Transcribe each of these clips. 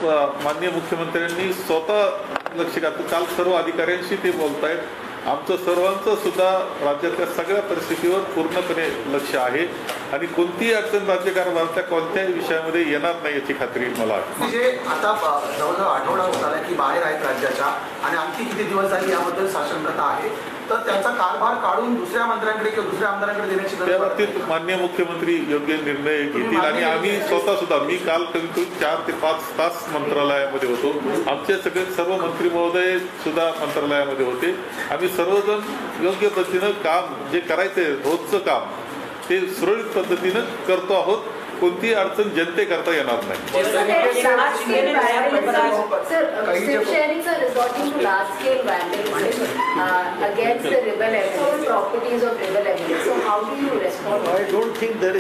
माननीय मुख्यमंत्र्यांनी स्वतः लक्ष घातलं. काल सर्व अधिकाऱ्यांशी ते बोलतायत. आमचं सर्वांचं सुद्धा राज्यातल्या सगळ्या परिस्थितीवर पूर्णपणे लक्ष आहे आणि कोणतीही अडचण राज्यकारभारातल्या कोणत्याही विषयामध्ये येणार नाही याची खात्री मला आहे. म्हणजे आता जवळजवळ आठवडा होत आला की बाहेर आहेत राज्याच्या आणि आणखी किती दिवस झाले याबद्दल शासनप्रथा आहे, तर त्यांचा कारभार काढून दुसऱ्या मंत्र्यांकडे किंवा दुसऱ्या आमदारांकडे देण्याची त्या बाबतीत माननीय मुख्यमंत्री योग्य निर्णय घेतील आणि आम्ही स्वतः सुद्धा मी काल कमीत कमी 4 ते 5 तास मंत्रालयामध्ये होतो. आमचे सर्व मंत्री महोदय सुद्धा मंत्रालयामध्ये होते. आम्ही सर्वजण योग्य पद्धतीनं काम जे करायचंय रोजचं काम ते सुरळीत पद्धतीनं करतो आहोत. कोणतीही अडचण जनतेकरता येणार नाही. I don't think there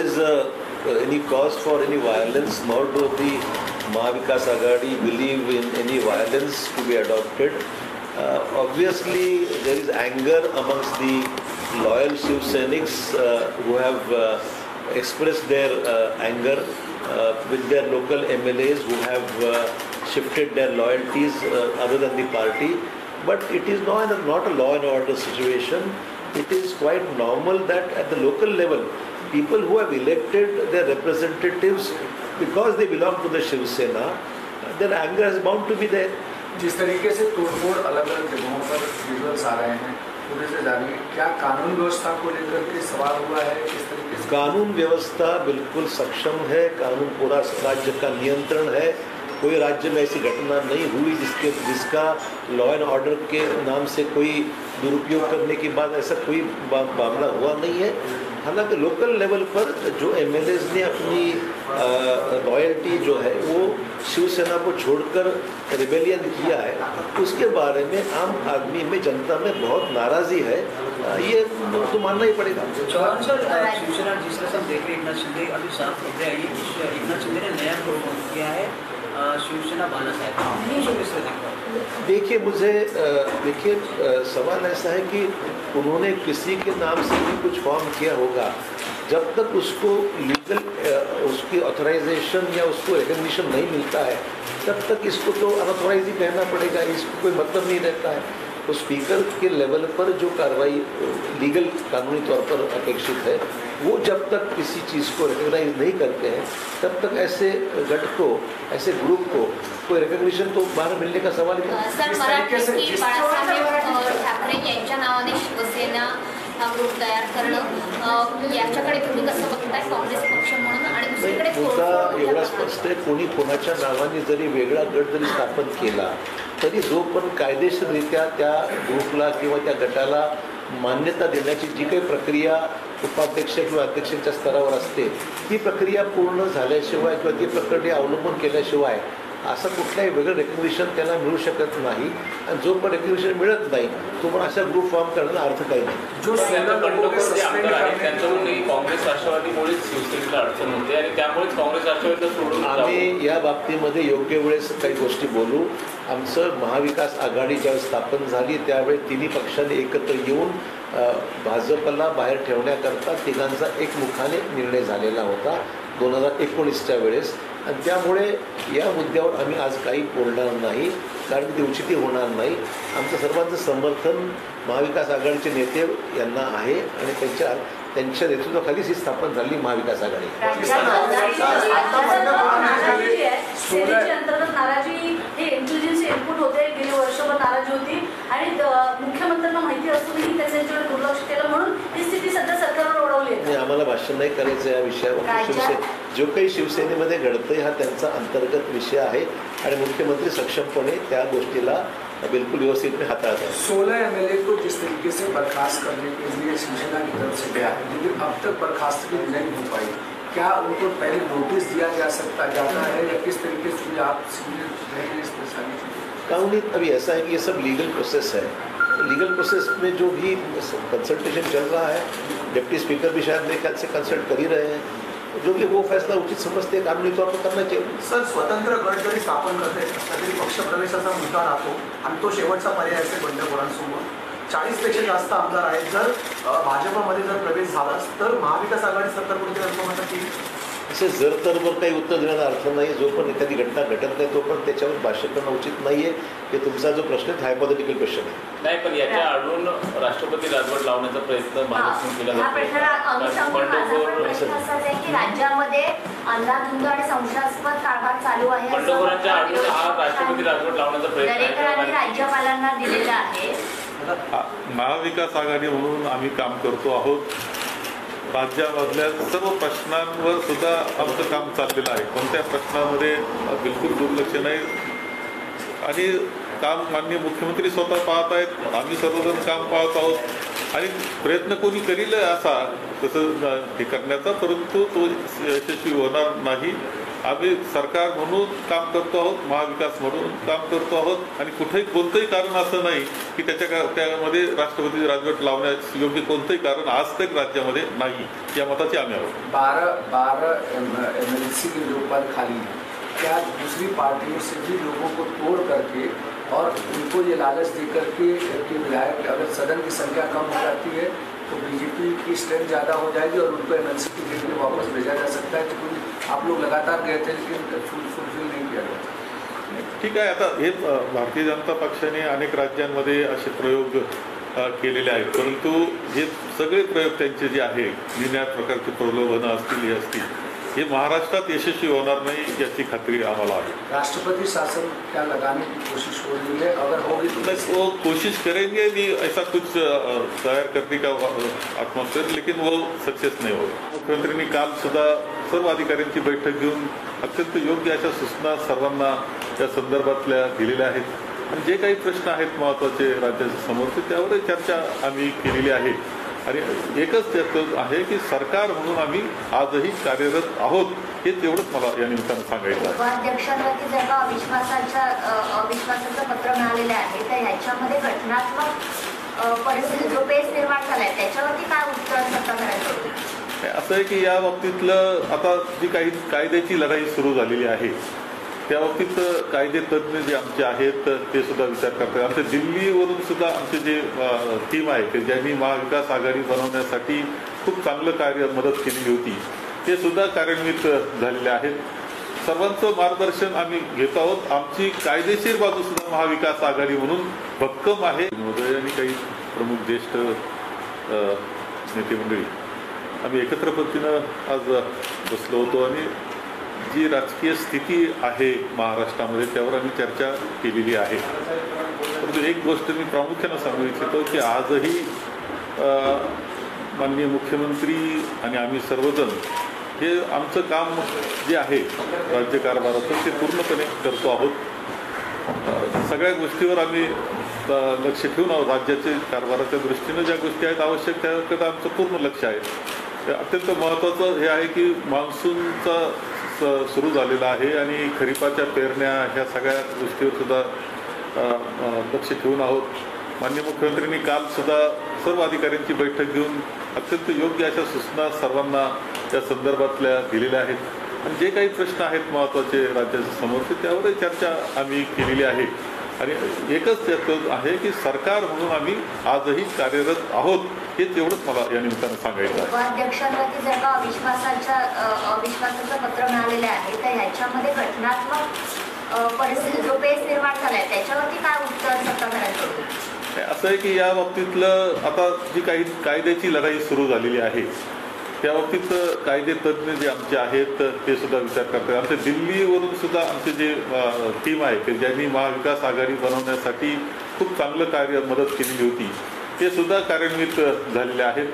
is any cause for any violence, nor do the Mahavikas Aghadi believe in any violence to be adopted. Obviously, there is anger amongst the loyal Shiv Sainiks who have expressed their anger with their local MLAs who have shifted their loyalties other than the party. But it is not a law and order situation. It is quite normal that at the local level, people who have elected their representatives because they belong to the Shiv Sena, their anger is bound to be there. जिस तरीके से तोड़फोड़ अलग अलग जगहों पर visuals आ रहे हैं, police से जारी, क्या कानून व्यवस्था को लेकर के सवाल हुआ है? किस तरीके से कानून व्यवस्था बिल्कुल सक्षम है. कानून पूरा राज्य का नियंत्रण है. कोई राज्य में ऐसी घटना नहीं हुई जिसका लॉ एंड ऑर्डर के नाम से कोई दुरुपयोग करने की बात, ऐसा कोई मामला हुआ नहीं है. हालांकि लोकल लेवल पर जो एमएलएज ने अपनी लॉयल्टी जो है वो शिवसेना को छोड़कर रिबेलियन किया है, उसके बारे में आम आदमी में, जनता में बहुत नाराज़ी है. ये तो मानना ही पड़ेगा. शिवसेना जिस तरह से हम देख रहे हैं, एकनाथ शिंदे अभी साफ हो गया है. एकनाथ शिंदे ने नया प्रोग्राम किया है शिवसेना बालासाहेब. देखिए सवाल ऐसा है कि उन्होंने किसी के नाम से भी कुछ फॉर्म किया होगा, जब तक उसको लीगल उसकी ऑथराइजेशन या उसको रिकग्निशन नहीं मिलता है तब तक इसको तो अनऑथराइज ही कहना पड़ेगा. इसको कोई मतलब नहीं रहता है. तो स्पीकर के लेवल पर जो कार्रवाई लीगल कानूनी तौर पर अपेक्षित है, वो जब तक किसी चीज़ को रिकग्नाइज नहीं करते हैं तब तक ऐसे गट को, ऐसे ग्रुप को कोई रिकग्निशन तो बाहर मिलने का सवाल ही नहीं. सर, मराठी बाळासाहेब ठाकरे यांच्या नावाने शिवसेना हा ग्रुप तयार करणं, याच्याकडे तुम्ही कसं बघताय काँग्रेस पक्ष म्हणून? आणि दुसरीकडे मुद्दा एवढा स्पष्ट आहे, कोणी कोणाच्या नावाने जरी वेगळा गट जरी स्थापन केला तरी जो पण कायदेशीररित्या त्या ग्रुपला किंवा त्या गटाला मान्यता देण्याची जी काही प्रक्रिया उपाध्यक्ष किंवा अध्यक्षांच्या स्तरावर असते, ती प्रक्रिया पूर्ण झाल्याशिवाय किंवा ती प्रक्रिया अवलंबून केल्याशिवाय असं कुठल्याही वेगळं रेकग्निशन त्याला मिळू शकत नाही. आणि जो पण रेकग्निशन मिळत नाही तो पण अशा ग्रुप फॉर्म करण्याचा अर्थ काही नाही. जो आमदार आहेत त्यांच्याकडूनही काँग्रेस राष्ट्रवादीमुळेच शिवसेनेला अडचण होते आणि त्यामुळेच काँग्रेस राष्ट्रवादीला सोडून आम्ही या बाबतीमध्ये योग्य वेळेस काही गोष्टी बोलू. आमचं महाविकास आघाडी ज्यावेळेस स्थापन झाली त्यावेळी तिन्ही पक्षांनी एकत्र येऊन भाजपला बाहेर ठेवण्याकरता तिघांचा एकमुखाने निर्णय झालेला होता 2019च्या वेळेस. आणि त्यामुळे या मुद्द्यावर आम्ही आज काही बोलणार नाही, कारण ती उचिती होणार नाही. आमचं सर्वांचं समर्थन महाविकास आघाडीचे नेते यांना आहे आणि त्यांच्या नेतृत्वाखालीच ही स्थापन झाली महाविकास आघाडी. अंतर्गत नाराजी ही इंटेलिजन्स इनपुट होते, गेली वर्षभर नाराजी होती आणि मुख्यमंत्र्यांना माहिती असूनही त्यांच्याकडे दुर्लक्ष केलं, म्हणून ही स्थिती सध्या सरकारवर ओढवली आहे. आम्हाला भाषण नाही करायचं या विषयावर. जो काही शिवसेनेमध्ये घडतंय हा त्यांचा अंतर्गत विषय आहे आणि मुख्यमंत्री सक्षमपणे त्या गोष्टीला बिल्कुल व्यवस्थित में हाथात है. 16 एमएलए को जिस तरीके से बर्खास्त करने के लिए शिवसेना की तरफ से गया है, लेकिन अब तक बर्खास्तगी नहीं हो पाई, क्या उनको पहले नोटिस दिया जाता है या किस तरीके से आप कानूनी? अभी ऐसा है कि ये सब लीगल प्रोसेस है. लीगल प्रोसेस में जो भी कंसल्टेशन चल रहा है, डिप्टी स्पीकर भी शायद मेरे ख्याल से कंसल्ट कर ही रहे हैं. जो भी वो फैसला उचित समझते हैं कानूनी तौर पर करना चाहिए. सर, स्वतंत्र गट जरी स्थापन करते तरी पक्ष प्रवेशाचा मुद्दा राहतो आणि तो शेवटचा पर्याय असेल बंडखोरांसमोर. 40पेक्षा जास्त आमदार आहेत. जर भाजपमध्ये जर प्रवेश झालाच तर महाविकास आघाडी सरकार कोणती रक्कम असे जर तरवर काही उत्तर देण्याचा अर्थ नाही. जो पण एखादी घटना घटत नाही तो पण त्याच्यावर भाष्य करणं उचित नाहीये. की तुमचा जो प्रश्न आहे हायपोथेटिकल क्वेश्चन आहे. नाही, पण याच्या आडून राष्ट्रपती राजवट लावण्याचा प्रयत्न महाराष्ट्रातून केला हा प्रश्नाला अनुषंगाने माझा पण प्रश्न असाच आहे की राज्यामध्ये अंधाधुंद आणि संशयास्पद कारभार चालू आहे असं बंडखोरांच्या आडून हा राष्ट्रपती राजवट लावण्याचा प्रयत्न दरेकरांनी राज्यपालांना दिलेला आहे. महाविकास आघाडी म्हणून आम्ही काम करतो आहोत. राज्यामधल्या सर्व प्रश्नांवर सुद्धा आमचं काम चाललेलं आहे. कोणत्या प्रश्नामध्ये बिलकुल दुर्लक्ष नाही आणि काम माननीय मुख्यमंत्री स्वतः पाहत आहेत. आम्ही सर्वजण काम पाहत आहोत आणि प्रयत्न कोणी करील असा तसं हे करण्याचा, परंतु तो यशस्वी होणार नाही. आम्ही सरकार म्हणून काम करतो आहोत, महाविकास म्हणून काम करतो आहोत आणि कुठेही कोणतंही कारण असं नाही की त्यामध्ये राष्ट्रपती राजवट लावण्यास योग्य कोणतंही कारण आज तक राज्यामध्ये नाही. या मताचे आम्ही आहोत. 12 MLC के जो पद खाली हैं, क्या दूसरी पार्टियों से भी लोगों को तोड़ करके और उनको ये लालच दे करके विधायक अगर सदन की संख्या कम हो जाती है तो बीजेपी की स्ट्रेंथ ज़्यादा हो जाएगी और उनको MLC की टिकट में वापस भेजा जा सकता है. क्योंकि आप लोग लगातार गए थे लेकिन फुलफिल नहीं किया गया. ठीक आहे. आता हे भारतीय जनता पक्षाने अनेक राज्यांमध्ये असे प्रयोग केलेले आहेत, परंतु हे सगळे प्रयोग त्यांचे जे आहे विना प्रकारचे प्रलोभनं असतील हे असतील, हे महाराष्ट्रात यशस्वी होणार नाही याची खात्री आम्हाला आहे. राष्ट्रपति शासन क्या लगाने की कोशिश हो रही है? अगर होगी तो वो कोशिश करेंगे भी ऐसा कुछ तैयार करने का एटमॉस्फेयर, लेकिन वो सक्सेस नहीं होगा. मुख्यमंत्र्यांनी काल सुद्धा सर्व अधिकाऱ्यांची बैठक घेऊन अत्यंत योग्य अशा सूचना सर्वांना त्या संदर्भातल्या दिलेल्या आहेत आणि जे काही प्रश्न आहेत महत्त्वाचे राज्याच्या समोरचे त्यावर चर्चा आम्ही केलेली आहे. आणि एकच त्याचं आहे की सरकार म्हणून आम्ही आजही कार्यरत आहोत. हे तेवढंच मला या निमित्तानं सांगायचं आहे. उपाध्यक्षांवरती जर का अविश्वासाचं पत्र मिळालेलं आहे तर ह्याच्यामध्ये घटनात्मक परिस्थिती जो पेच निर्माण झालाय त्याच्यावरती काय उत्तर सत्ता करायचं? असं आहे की या बाबतीतलं आता जी काही कायद्याची लढाई सुरू झालेली आहे त्या बाबतीत कायदे तज्ज्ञ जे आमचे आहेत ते सुद्धा विचार करतात. आमच्या दिल्लीवरून सुद्धा आमचे जे टीम आहे की ज्यांनी महाविकास आघाडी बनवण्यासाठी खूप चांगलं कार्य मदत केलेली होती ते सुद्धा कार्यान्वित झालेले आहेत. सर्वांचं मार्गदर्शन आम्ही घेत आहोत. आमची कायदेशीर बाजू सुद्धा महाविकास आघाडी म्हणून भक्कम आहे. महोदय आणि काही प्रमुख ज्येष्ठ नेते मंडळी आम्ही एकत्र पद्धतीनं आज बसलो होतो आणि जी राजकीय स्थिती आहे महाराष्ट्रामध्ये त्यावर आम्ही चर्चा केलेली आहे. परंतु एक गोष्ट मी प्रामुख्यानं सांगू इच्छितो की आजही माननीय मुख्यमंत्री आणि आम्ही सर्वजण हे आमचं काम जे आहे राज्यकारभाराचं ते पूर्णपणे करतो आहोत. सगळ्या गोष्टीवर आम्ही लक्ष ठेवून आहोत. राज्याचे कारभाराच्या दृष्टीनं ज्या गोष्टी आहेत आवश्यक त्याकडे आमचं पूर्ण लक्ष आहे. अत्यंत महत्त्वाचं हे आहे की मान्सूनचा सुरू झालेला आहे आणि खरीपाच्या पेरण्या ह्या सगळ्या गोष्टीवर सुद्धा लक्ष ठेवून आहोत. माननीय मुख्यमंत्र्यांनी काल सुद्धा सर्व अधिकाऱ्यांची बैठक घेऊन अत्यंत योग्य अशा सूचना सर्वांना त्या संदर्भातल्या दिलेल्या आहेत आणि जे काही प्रश्न आहेत महत्त्वाचे राज्याच्या समोरचे त्यावर चर्चा आम्ही केलेली आहे. आणि एकच त्याचं आहे की सरकार म्हणून आम्ही आजही कार्यरत आहोत. हे तेवढंच मला या निमित्तानं सांगायचं आहे. उपाध्यक्षांवरती जर का अविश्वासाचं पत्र मिळालेलं आहे तर ह्याच्यामध्ये घटनात्मक परिस्थिती जो पेच निर्माण झालाय त्याच्यावरती काय उत्तर सत्ता करायचं? असं आहे की या बाबतीतलं आता जी काही कायद्याची लढाई सुरू झालेली आहे त्या बाबतीत कायदे तज्ज्ञ जे आमचे आहेत ते सुद्धा विचार करतात. आमच्या दिल्लीवरून सुद्धा आमचे जे टीम आहे की ज्यांनी महाविकास आघाडी बनवण्यासाठी खूप चांगलं कार्य मदत केलेली होती ते सुद्धा कार्यान्वित झालेले आहेत.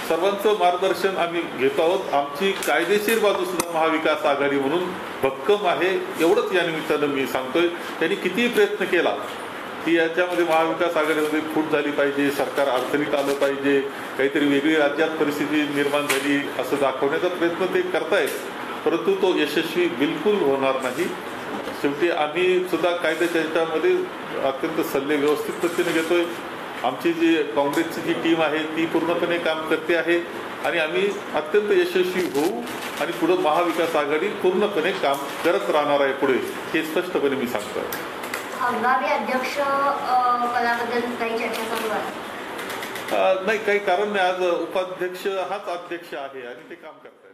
सर्वांचं मार्गदर्शन आम्ही घेत आहोत. आमची कायदेशीर बाजू सुद्धा महाविकास आघाडी म्हणून भक्कम आहे. एवढंच या निमित्तानं मी सांगतोय. त्यांनी कितीही प्रयत्न केला की याच्यामध्ये महाविकास आघाडीमध्ये फूट झाली पाहिजे, सरकार अडचणीत आलं पाहिजे, काहीतरी वेगळी राज्यात परिस्थिती निर्माण झाली असं दाखवण्याचा प्रयत्न ते करतायत, परंतु तो यशस्वी बिलकुल होणार नाही. शेवटी आम्ही सुद्धा कायद्याच्या ह्याच्यामध्ये अत्यंत सल्ले व्यवस्थित पद्धतीने घेतोय. आमची जी काँग्रेसची जी टीम आहे ती पूर्णपणे काम करते आहे आणि आम्ही अत्यंत यशस्वी होऊ आणि पुढं महाविकास आघाडी पूर्णपणे काम करत राहणार आहे पुढे, हे स्पष्टपणे मी सांगतो. हंगामी अध्यक्ष पदाबद्दल काही चर्चा चालू आहे? नाही, काही कारण नाही. आज उपाध्यक्ष हाच अध्यक्ष आहे आणि ते काम करतात.